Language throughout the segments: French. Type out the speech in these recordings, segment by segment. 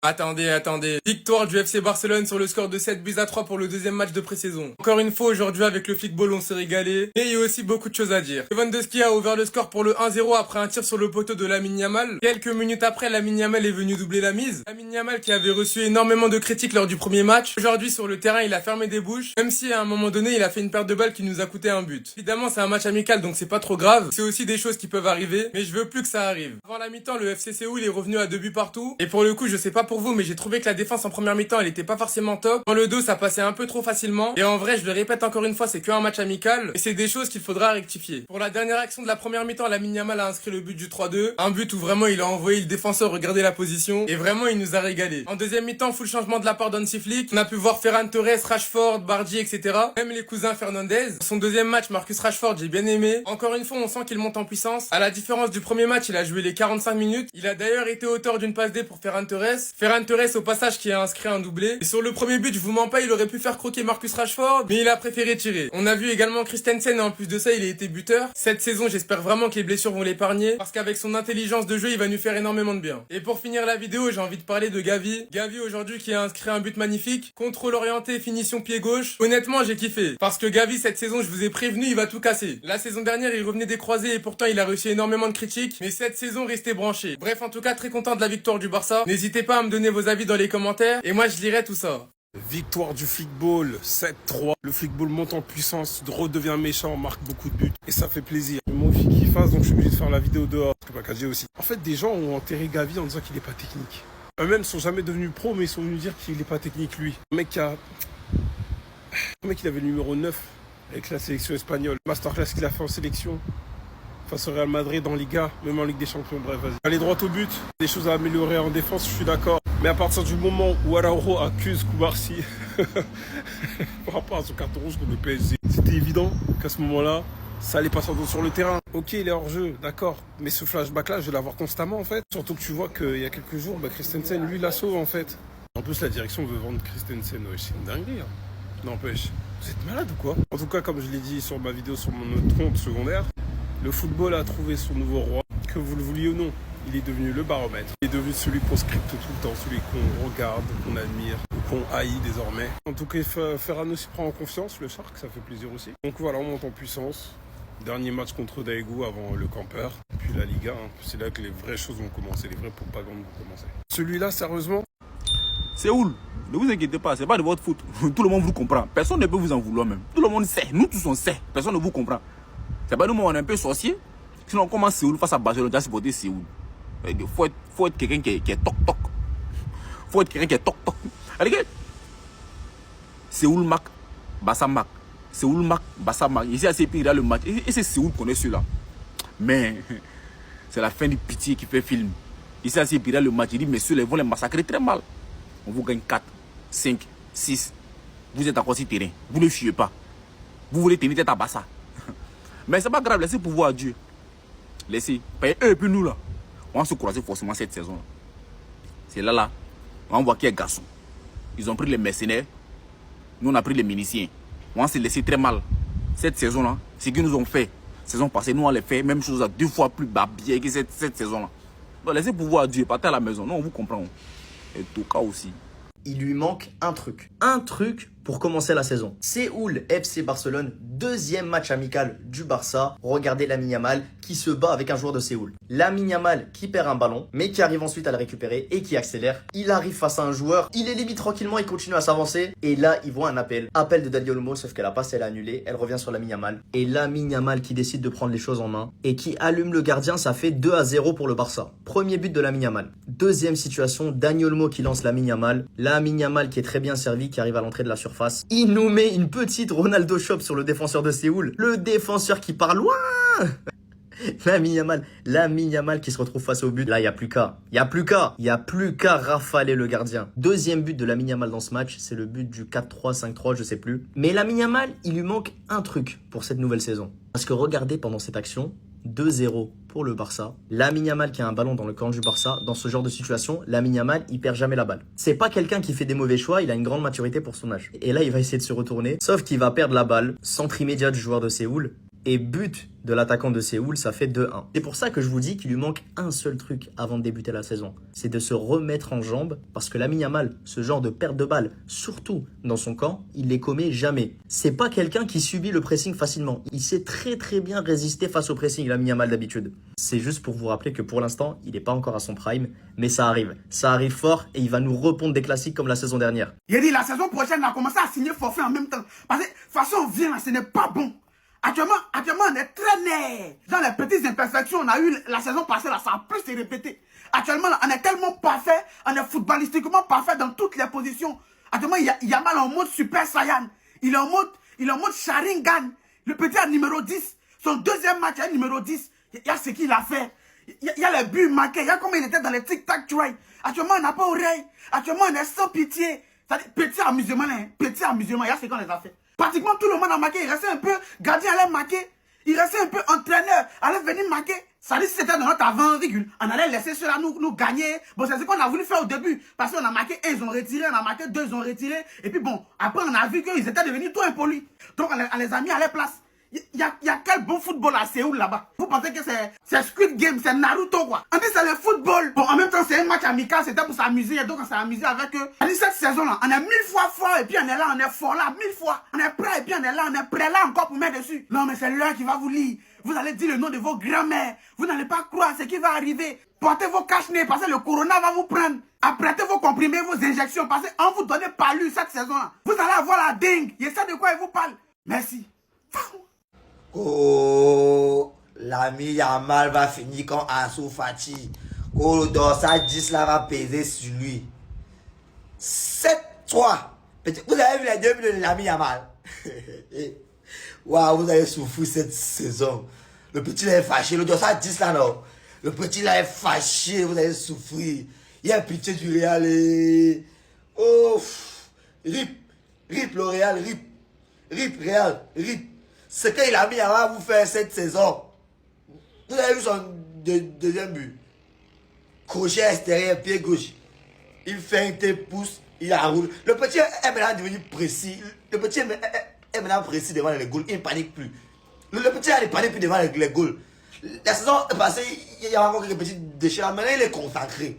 Attendez. Victoire du FC Barcelone sur le score de 7 buts à 3 pour le deuxième match de pré-saison. Encore une fois, aujourd'hui, avec le Flickball, on s'est régalé. Et il y a aussi beaucoup de choses à dire. Lewandowski a ouvert le score pour le 1-0 après un tir sur le poteau de Lamine Yamal. Quelques minutes après, Lamine Yamal est venu doubler la mise. Lamine Yamal qui avait reçu énormément de critiques lors du premier match. Aujourd'hui, sur le terrain, il a fermé des bouches. Même si, à un moment donné, il a fait une perte de balle qui nous a coûté un but. Évidemment, c'est un match amical, donc c'est pas trop grave. C'est aussi des choses qui peuvent arriver. Mais je veux plus que ça arrive. Avant la mi-temps, le FC Séoul est revenu à 2 buts partout. Et pour le coup, je sais pas pour vous, mais j'ai trouvé que la défense en première mi-temps, elle était pas forcément top. Dans le dos, ça passait un peu trop facilement. Et en vrai, je le répète encore une fois, c'est qu'un match amical. Et c'est des choses qu'il faudra rectifier. Pour la dernière action de la première mi-temps, Lamine Yamal a inscrit le but du 3-2. Un but où vraiment il a envoyé le défenseur regarder la position. Et vraiment, il nous a régalé. En deuxième mi-temps, full changement de la part d'Hansi Flick. On a pu voir Ferran Torres, Rashford, Bardi, etc. Même les cousins Fernandez. Son deuxième match, Marcus Rashford, j'ai bien aimé. Encore une fois, on sent qu'il monte en puissance. À la différence du premier match, il a joué les 45 minutes. Il a d'ailleurs été auteur d'une passe D pour Ferran Torres. Ferran Torres, au passage, qui a inscrit un doublé. Et sur le premier but, je vous mens pas, il aurait pu faire croquer Marcus Rashford, mais il a préféré tirer. On a vu également Christensen et en plus de ça, il a été buteur. Cette saison, j'espère vraiment que les blessures vont l'épargner parce qu'avec son intelligence de jeu, il va nous faire énormément de bien. Et pour finir la vidéo, j'ai envie de parler de Gavi. Gavi aujourd'hui qui a inscrit un but magnifique. Contrôle orienté, finition pied gauche. Honnêtement, j'ai kiffé. Parce que Gavi, cette saison, je vous ai prévenu, il va tout casser. La saison dernière, il revenait des croisés et pourtant, il a reçu énormément de critiques. Mais cette saison, restez branchés. Bref, en tout cas, très content de la victoire du Barça. N'hésitez pas à me donner vos avis dans les commentaires. Et moi, je lirai tout ça. Victoire du Flickball, 7-3. Le Flickball monte en puissance, redevient méchant, marque beaucoup de buts. Et ça fait plaisir. Mon envie qu'il fasse, donc je suis obligé de faire la vidéo dehors. Parce que Bakadji aussi. En fait, des gens ont enterré Gavi en disant qu'il n'est pas technique. Eux-mêmes sont jamais devenus pro, mais ils sont venus dire qu'il n'est pas technique, lui. Un mec il avait le numéro 9 avec la sélection espagnole. Masterclass qu'il a fait en sélection. Face au Real Madrid en Liga, même en Ligue des Champions, bref, vas-y. Aller droit au but, des choses à améliorer en défense, je suis d'accord. Mais à partir du moment où Araujo accuse Koubarsi par rapport à son carton rouge contre le PSG, c'était évident qu'à ce moment-là, ça allait pas sur le terrain. Ok, il est hors jeu, d'accord. Mais ce flashback-là, je vais l'avoir constamment en fait. Surtout que tu vois qu'il y a quelques jours, Christensen, lui, la sauve en fait. En plus, la direction veut vendre Christensen, ouais, c'est une dinguerie. Hein. N'empêche, vous êtes malade ou quoi? En tout cas, comme je l'ai dit sur ma vidéo sur mon autre compte secondaire, le football a trouvé son nouveau roi, que vous le vouliez ou non. Il est devenu le baromètre. Il est devenu celui qu'on scripte tout le temps, celui qu'on regarde, qu'on admire, qu'on haït désormais. En tout cas, Ferran aussi prend en confiance, le Shark, ça fait plaisir aussi. Donc voilà, on monte en puissance. Dernier match contre Daegu avant le campeur. Puis la Liga, hein. C'est là que les vraies choses vont commencer, les vraies propagandes vont commencer. Celui-là, sérieusement, Séoul, ne vous inquiétez pas, c'est pas de votre faute. Tout le monde vous comprend. Personne ne peut vous en vouloir même. Tout le monde sait. Nous tous on sait. Personne ne vous comprend. C'est pas nous, on est un peu sorciers. Sinon, comment Séoul face à Barcelone, déjà supporter Séoul. Faut être quelqu'un qui est toc-toc. Faut être quelqu'un qui est toc-toc. Regardez. Séoul Mac, Barça Mac. Séoul Mac, Barça Mac. Ici, à CP, il a le match. Et c'est Séoul qu'on est celui-là. Mais c'est la fin du pitié qui fait film. Ici, à CP, il a le match. Il dit, messieurs, ils vont les massacrer très mal. On vous gagne 4, 5, 6. Vous êtes encore sur terrain. Vous ne fuyez pas. Vous voulez tenir tête à Barça. Mais c'est pas grave, laissez pouvoir à Dieu. Laissez. Eux et puis nous là. On va se croiser forcément cette saison. C'est là. On va voir qui est garçon. Ils ont pris les mercenaires. Nous on a pris les miliciens. On va se laisser très mal. Cette saison là, ce qu'ils nous ont fait. Saison passée, nous on les fait même chose à 2 fois plus bien que cette saison là. Donc laissez pouvoir à Dieu. Partez à la maison. Non, on vous comprend. Et tout cas aussi. Il lui manque un truc. Un truc pour commencer la saison. Séoul FC Barcelone, deuxième match amical du Barça. Regardez Lamine Yamal qui se bat avec un joueur de Séoul. Lamine Yamal qui perd un ballon, mais qui arrive ensuite à le récupérer et qui accélère. Il arrive face à un joueur, il est limite tranquillement, il continue à s'avancer. Et là, il voit un appel. Appel de Dani Olmo, sauf que la passe, elle est annulée. Elle revient sur Lamine Yamal. Et Lamine Yamal qui décide de prendre les choses en main et qui allume le gardien, ça fait 2-0 pour le Barça. Premier but de Lamine Yamal. Deuxième situation, Dani Olmo qui lance Lamine Yamal. Lamine Yamal qui est très bien servi, qui arrive à l'entrée de la surface. Il nous met une petite Ronaldo Shop sur le défenseur de Séoul. Le défenseur qui part loin. Lamine Yamal qui se retrouve face au but. Là, il n'y a plus qu'à. Il n'y a plus qu'à rafaler le gardien. Deuxième but de Lamine Yamal dans ce match. C'est le but du 4-3, 5-3, je sais plus. Mais Lamine Yamal, il lui manque un truc pour cette nouvelle saison. Parce que regardez pendant cette action, 2-0 pour le Barça. Lamine Yamal qui a un ballon dans le camp du Barça. Dans ce genre de situation, Lamine Yamal, il perd jamais la balle. C'est pas quelqu'un qui fait des mauvais choix, il a une grande maturité pour son âge. Et là, il va essayer de se retourner. Sauf qu'il va perdre la balle. Centre immédiat du joueur de Séoul. Et but de l'attaquant de Séoul, ça fait 2-1. C'est pour ça que je vous dis qu'il lui manque un seul truc avant de débuter la saison. C'est de se remettre en jambes parce que Lamine Yamal, ce genre de perte de balle, surtout dans son camp, il les commet jamais. C'est pas quelqu'un qui subit le pressing facilement. Il sait très très bien résister face au pressing, Lamine Yamal d'habitude. C'est juste pour vous rappeler que pour l'instant, il n'est pas encore à son prime, mais ça arrive. Ça arrive fort et il va nous répondre des classiques comme la saison dernière. Il a dit la saison prochaine, on a commencé à signer forfait en même temps. Parce que de toute façon, on vient là, ce n'est pas bon. Actuellement, on est très net. Dans les petites imperfections, on a eu la saison passée, là, ça a plus se répéter. Actuellement, là, on est tellement parfait, on est footballistiquement parfait dans toutes les positions. Actuellement, il y a mal en mode Super Saiyan. Il est en mode Sharingan. Le petit à numéro 10. Son deuxième match est numéro 10. Il y a ce qu'il a fait. Il y a les buts marqués. Il y a comment il était dans les tic-tac try. Actuellement, on n'a pas oreille. Actuellement, on est sans pitié. Petit amusement, hein. Petit amusement. Il y a ce qu'on les a fait. Pratiquement tout le monde a marqué. Il restait un peu, gardien allait marquer. Il restait un peu, entraîneur allait venir marquer. Ça dit, si c'était dans notre avant-virgule, on allait laisser ceux-là nous gagner. Bon, c'est ce qu'on a voulu faire au début. Parce qu'on a marqué 1, ils ont retiré. On a marqué 2, ils ont retiré. Et puis bon, après, on a vu qu'ils étaient devenus tout impolis. Donc, on les a mis à la place. Il y a quel bon football à Séoul là-bas. Vous pensez que c'est Squid Game, c'est Naruto quoi. On dit c'est le football. Bon, en même temps, c'est un match amical, c'était pour s'amuser. Et donc, on s'est amusé avec eux. On dit cette saison-là, on est 1000 fois fort et puis on est là, on est fort là, 1000 fois. On est prêt et puis on est là, on est prêt là encore pour mettre dessus. Non, mais c'est l'heure qui va vous lire. Vous allez dire le nom de vos grands-mères. Vous n'allez pas croire ce qui va arriver. Portez vos cache-nez parce que le corona va vous prendre. Apprêtez vos comprimés, vos injections parce qu'on vous donne pas lu cette saison-là. Vous allez avoir la dingue. Et ça de quoi il vous parle. Merci. Oh, l'ami Yamal va finir comme Ansu Fati. Oh, dans sa 10 là va peser sur lui. 7-3. Vous avez vu les 2 buts de l'ami Yamal. Waouh, vous allez souffrir cette saison. Le petit là est fâché. Le dans sa 10 là, non. Le petit là est fâché. Vous allez souffrir. Il y a pitié du Real. Et... oh, rip. Rip le Real, rip. Rip Real, rip. Ce qu'il a mis à vous faire cette saison. Vous avez vu son deuxième but. Crochet extérieur, pied gauche. Il fait un tes pouces, il enroule. Le petit est maintenant devenu précis. Le petit est maintenant précis devant les goals. Il ne panique plus. Le petit ne panique plus devant les goals. La saison passée, il y a encore quelques petits déchets. Maintenant, il est consacré.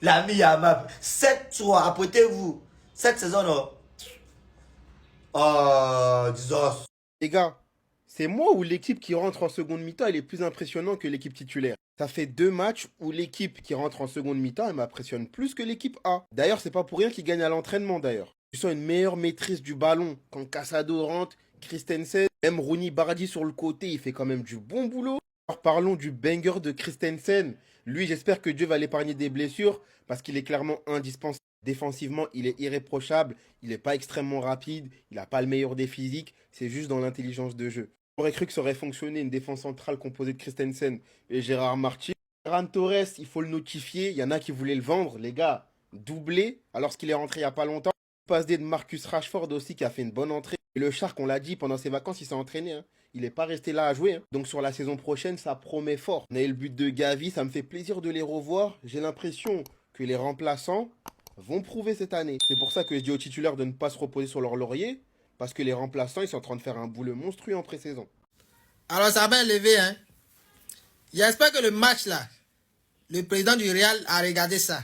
L'ami Yamal. 7-3, apprêtez-vous. Cette saison, non. Oh, disons. Les gars, c'est moi ou l'équipe qui rentre en seconde mi-temps, elle est plus impressionnante que l'équipe titulaire. Ça fait 2 matchs où l'équipe qui rentre en seconde mi-temps, elle m'impressionne plus que l'équipe A. D'ailleurs, c'est pas pour rien qu'ils gagnent à l'entraînement d'ailleurs. Tu sens une meilleure maîtrise du ballon quand Casado rentre, Christensen, même Rooney Bardi sur le côté, il fait quand même du bon boulot. Alors parlons du banger de Christensen. Lui, j'espère que Dieu va l'épargner des blessures parce qu'il est clairement indispensable. Défensivement, il est irréprochable, il n'est pas extrêmement rapide, il n'a pas le meilleur des physiques, c'est juste dans l'intelligence de jeu. J'aurais cru que ça aurait fonctionné une défense centrale composée de Christensen et Gérard Martin. Ferran Torres, il faut le notifier, il y en a qui voulaient le vendre, les gars, doublé, alors qu'il est rentré il n'y a pas longtemps. Passe D de Marcus Rashford aussi qui a fait une bonne entrée. Et le Shark, on l'a dit, pendant ses vacances, il s'est entraîné, hein. Il n'est pas resté là à jouer. Hein. Donc sur la saison prochaine, ça promet fort. On a eu le but de Gavi, ça me fait plaisir de les revoir. J'ai l'impression que les remplaçants vont prouver cette année. C'est pour ça que je dis aux titulaires de ne pas se reposer sur leur laurier, parce que les remplaçants, ils sont en train de faire un boulot monstrueux en pré-saison. Alors ça va lever, hein. J'espère que le match là, le président du Real a regardé ça.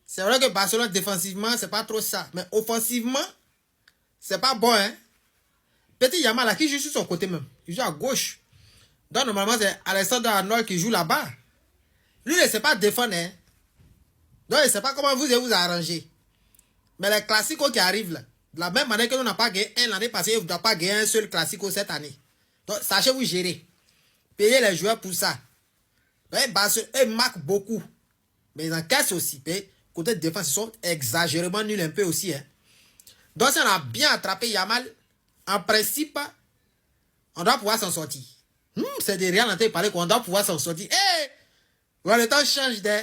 C'est vrai que Barcelone défensivement, c'est pas trop ça. Mais offensivement, c'est pas bon, hein. Petit Yamal là, qui joue sur son côté même. Il joue à gauche. Donc normalement, c'est Alexander Arnold qui joue là-bas. Lui, il ne sait pas défendre, hein. Donc, il ne sait pas comment vous allez vous arranger. Mais les classicos qui arrivent là, de la même manière que nous n'avons pas gagné un l'année passée, vous n'avez pas gagné un seul classico cette année. Donc, sachez vous gérer. Payez les joueurs pour ça. Ils marquent beaucoup. Mais ils encaissent aussi. Côté de défense, ils sont exagérément nuls un peu aussi. Hein. Donc, si on a bien attrapé Yamal, en principe, on doit pouvoir s'en sortir. C'est des Real Nantais, il paraît qu'on doit pouvoir s'en sortir. Le temps change de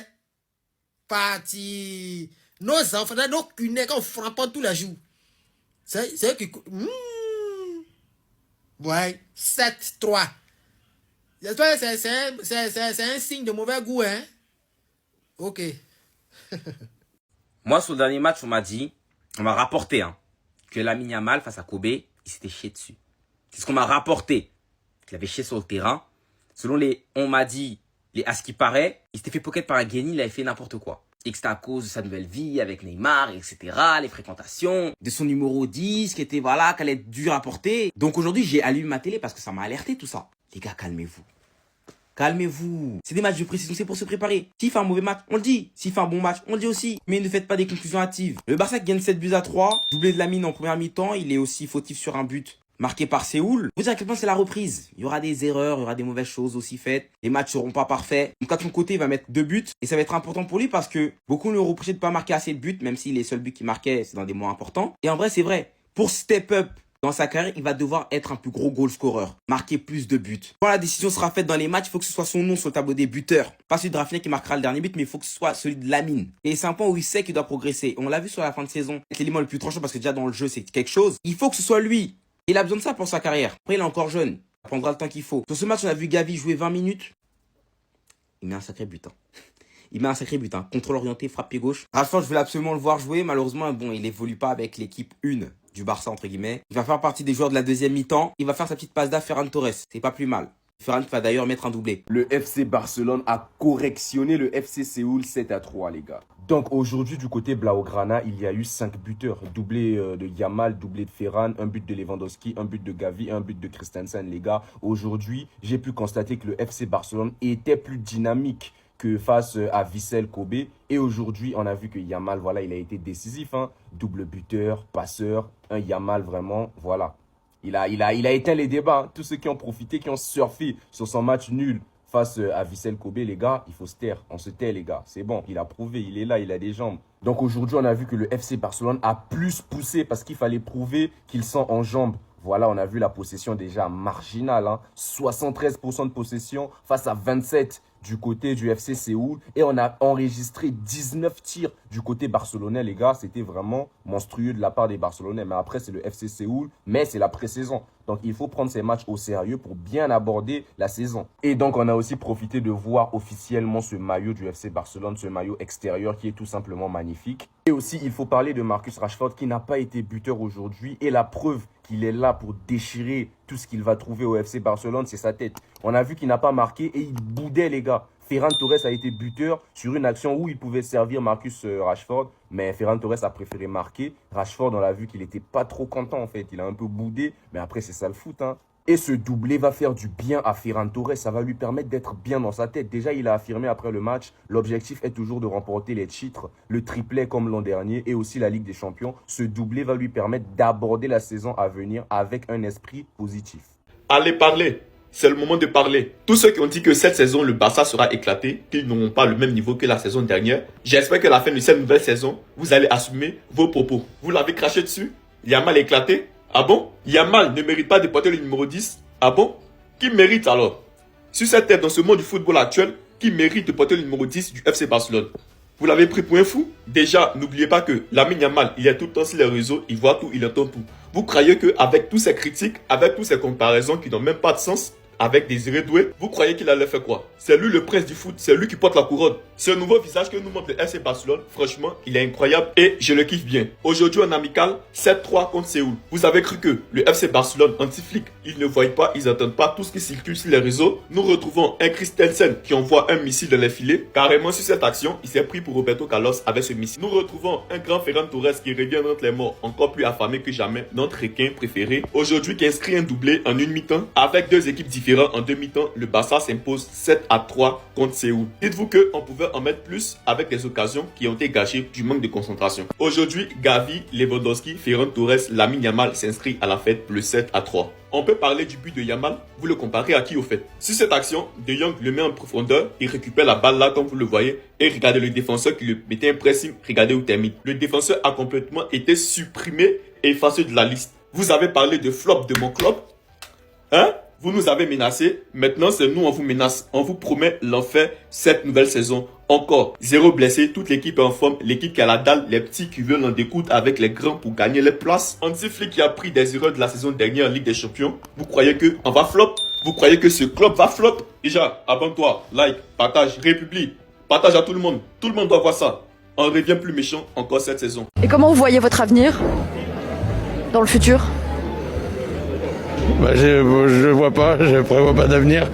parti. Nos enfants, nos cunets, quand on frappe tous les jours. C'est eux qui... Ouais, 7-3. J'espère que c'est un signe de mauvais goût, hein. Ok. Moi, sur le dernier match, on m'a rapporté, hein, que Lamine Yamal, face à Kobe, il s'était chié dessus. C'est ce qu'on m'a rapporté. Il avait chié sur le terrain. Selon on m'a dit, à ce qui paraît, il s'était fait pocket par un Guéni, il avait fait n'importe quoi. Et que c'était à cause de sa nouvelle vie avec Neymar, etc., les fréquentations, de son numéro 10, qui était, qu'elle est dur à porter. Donc aujourd'hui, j'ai allumé ma télé parce que ça m'a alerté tout ça. Les gars, calmez-vous. Calmez-vous. C'est des matchs de précision, c'est pour se préparer. S'il fait un mauvais match, on le dit. S'il fait un bon match, on le dit aussi. Mais ne faites pas des conclusions hâtives. Le Barça gagne 7-3. Doublé de Lamine en première mi-temps. Il est aussi fautif sur un but marqué par Séoul. Vous dire à quel point c'est la reprise. Il y aura des erreurs, il y aura des mauvaises choses aussi faites. Les matchs seront pas parfaits. Donc à son côté, il va mettre 2 buts. Et ça va être important pour lui parce que beaucoup lui ont reproché de pas marquer assez de buts, même si les seuls buts qu'il marquait, c'est dans des moments importants. Et en vrai, c'est vrai. Pour step up dans sa carrière, il va devoir être un plus gros goal scorer, marquer plus de buts. Quand la décision sera faite dans les matchs, il faut que ce soit son nom sur le tableau des buteurs. Pas celui de Rafinha qui marquera le dernier but, mais il faut que ce soit celui de Lamine. Et c'est un point où il sait qu'il doit progresser. On l'a vu sur la fin de saison. C'est l'élément le plus tranchant parce que déjà dans le jeu, c'est quelque chose. Il faut que ce soit lui. Il a besoin de ça pour sa carrière. Après, il est encore jeune. Il prendra le temps qu'il faut. Sur ce match, on a vu Gavi jouer 20 minutes. Il met un sacré but. Il met un sacré but. Contrôle orienté, frappe pied gauche. Rashford, je voulais absolument le voir jouer. Malheureusement, il évolue pas avec l'équipe 1 du Barça, entre guillemets. Il va faire partie des joueurs de la deuxième mi-temps. Il va faire sa petite passe d'à Ferran Torres. C'est pas plus mal. Ferran va d'ailleurs mettre un doublé. Le FC Barcelone a correctionné le FC Séoul 7-3, les gars. Donc aujourd'hui, du côté Blaugrana, il y a eu 5 buteurs. Doublé de Yamal, doublé de Ferran, un but de Lewandowski, un but de Gavi, un but de Christensen, les gars. Aujourd'hui, j'ai pu constater que le FC Barcelone était plus dynamique que face à Vissel Kobe. Et aujourd'hui, on a vu que Yamal, il a été décisif. Double buteur, passeur, un Yamal vraiment, voilà. Il a éteint les débats. Tous ceux qui ont profité, qui ont surfé sur son match nul face à Vissel Kobe, les gars, il faut se taire. On se tait, les gars. C'est bon, il a prouvé, il est là, il a des jambes. Donc aujourd'hui, on a vu que le FC Barcelone a plus poussé parce qu'il fallait prouver qu'ils sont en jambes. Voilà, on a vu la possession déjà marginale. 73% de possession face à 27% du côté du FC Séoul. Et on a enregistré 19 tirs du côté barcelonais, les gars. C'était vraiment monstrueux de la part des Barcelonais. Mais après, c'est le FC Séoul, mais c'est la pré-saison. Donc, il faut prendre ces matchs au sérieux pour bien aborder la saison. Et donc, on a aussi profité de voir officiellement ce maillot du FC Barcelone, ce maillot extérieur qui est tout simplement magnifique. Et aussi, il faut parler de Marcus Rashford qui n'a pas été buteur aujourd'hui. Et la preuve qu'il est là pour déchirer tout ce qu'il va trouver au FC Barcelone, c'est sa tête. On a vu qu'il n'a pas marqué et il boudait, les gars. Ferran Torres a été buteur sur une action où il pouvait servir Marcus Rashford. Mais Ferran Torres a préféré marquer. Rashford, on l'a vu qu'il n'était pas trop content en fait. Il a un peu boudé. Mais après, c'est ça le foot. Et ce doublé va faire du bien à Ferran Torres. Ça va lui permettre d'être bien dans sa tête. Déjà, il a affirmé après le match, l'objectif est toujours de remporter les titres, le triplet comme l'an dernier et aussi la Ligue des Champions. Ce doublé va lui permettre d'aborder la saison à venir avec un esprit positif. Allez parler, c'est le moment de parler. Tous ceux qui ont dit que cette saison, le Barça sera éclaté, qu'ils n'auront pas le même niveau que la saison dernière, j'espère qu'à la fin de cette nouvelle saison, vous allez assumer vos propos. Vous l'avez craché dessus? Yamal éclaté? Ah bon? Yamal ne mérite pas de porter le numéro 10? Ah bon? Qui mérite alors? Sur cette terre, dans ce monde du football actuel, qui mérite de porter le numéro 10 du FC Barcelone? Vous l'avez pris pour un fou? Déjà, n'oubliez pas que Lamine Yamal, il est tout le temps sur les réseaux, il voit tout, il entend tout. Vous croyez qu'avec tous ces critiques, avec toutes ces comparaisons qui n'ont même pas de sens, avec Désiré Doué, vous croyez qu'il allait faire quoi? C'est lui le prince du foot, c'est lui qui porte la couronne. Ce nouveau visage que nous montre le FC Barcelone, franchement, il est incroyable et je le kiffe bien. Aujourd'hui en amical, 7-3 contre Séoul. Vous avez cru que le FC Barcelone anti-flic, ils ne voient pas, ils n'entendent pas tout ce qui circule sur les réseaux. Nous retrouvons un Christensen qui envoie un missile dans les filets. Carrément sur cette action, il s'est pris pour Roberto Carlos avec ce missile. Nous retrouvons un grand Ferran Torres qui revient entre les morts, encore plus affamé que jamais, notre requin préféré. Aujourd'hui qui inscrit un doublé en une mi-temps avec deux équipes différentes. En demi-temps, le Barça s'impose 7-3 contre Séoul. Dites-vous qu'on pouvait en mettre plus avec des occasions qui ont été gâchées du manque de concentration. Aujourd'hui, Gavi, Lewandowski, Ferran Torres, Lamine Yamal s'inscrit à la fête le 7-3. On peut parler du but de Yamal, vous le comparez à qui au fait? Sur cette action, De Jong le met en profondeur, il récupère la balle là comme vous le voyez et regardez le défenseur qui le mettait un pressing, regardez où termine. Le défenseur a complètement été supprimé et effacé de la liste. Vous avez parlé de flop de mon club? Vous nous avez menacé, maintenant c'est nous on vous menace. On vous promet l'enfer cette nouvelle saison. Encore, 0 blessé, toute l'équipe est en forme, l'équipe qui a la dalle, les petits qui veulent en découdre avec les grands pour gagner les places. Anti-Flick qui a pris des erreurs de la saison dernière en Ligue des Champions. Vous croyez qu'on va flop? Vous croyez que ce club va flop? Déjà, abonne-toi, like, partage, république, partage à tout le monde doit voir ça. On revient plus méchant encore cette saison. Et comment vous voyez votre avenir dans le futur? Je vois pas, je prévois pas d'avenir.